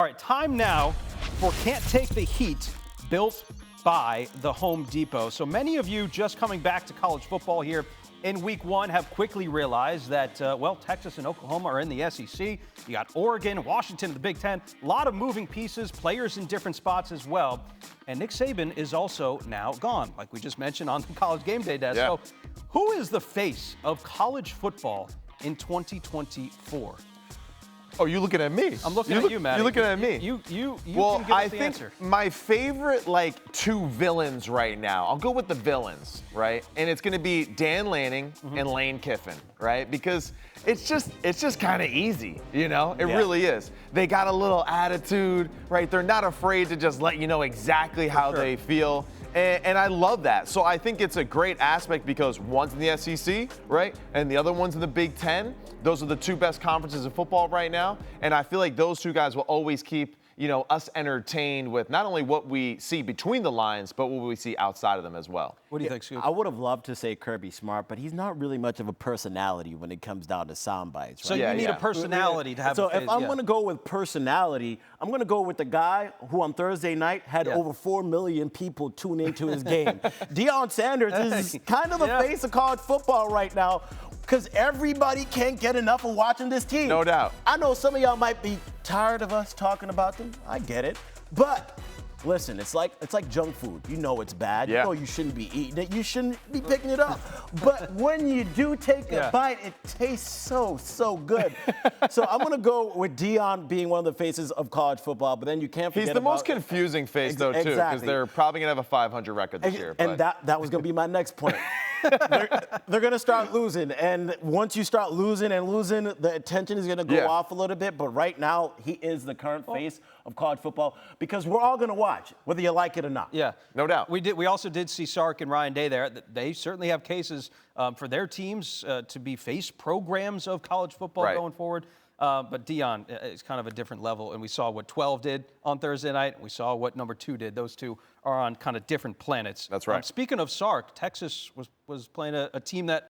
All right, time now for Can't Take the Heat, built by the Home Depot. So many of you just coming back to college football here in week one have quickly realized that, Texas and Oklahoma are in the SEC. You got Oregon, Washington, the Big Ten. A lot of moving pieces, players in different spots as well. And Nick Saban is also now gone, like we just mentioned on the College Game Day desk. Yeah. So who is the face of college football in 2024? Oh, you looking at me? I'm looking at you, Matt. You're looking at me. You well, can give us I the think answer. my favorite, two villains right now, I'll go with the villains, right? And it's going to be Dan Lanning and Lane Kiffin, right? Because it's just kind of easy, you know? It really is. They got a little attitude, right? They're not afraid to just let you know exactly how they feel. And I love that. So I think it's a great aspect because one's in the SEC, right? And the other one's in the Big Ten. Those are the two best conferences in football right now. And I feel like those two guys will always keep, us entertained with not only what we see between the lines, but what we see outside of them as well. What do you think, Scoop? I would have loved to say Kirby Smart, but he's not really much of a personality when it comes down to sound bites. So Right? you need a personality to have So a face, if I'm going to go with personality, I'm going to go with the guy who on Thursday night had over 4 million people tune into his game. Deion Sanders is kind of the face of college football right now because everybody can't get enough of watching this team. No doubt. I know some of y'all might be tired of us talking about them. I get it. But listen, it's like junk food. You know it's bad. Yeah. You know you shouldn't be eating it. You shouldn't be picking it up. But when you do take a bite, it tastes so good. So I'm going to go with Deion being one of the faces of college football, but then you can't forget He's the most confusing face, though, too, because they're probably going to have a 500 record this year. And that was going to be my next point. They're going to start losing. And once you start losing, the attention is going to go off a little bit. But right now, he is the current face of college football because we're all going to watch, whether you like it or not. Yeah. No doubt. We also did see Sark and Ryan Day there. They certainly have cases for their teams to be face programs of college football going forward. But Deion is kind of a different level, and we saw what 12 did on Thursday night. We saw what number 2 did. Those two are on kind of different planets. That's right. Speaking of Sark, Texas was playing a team that.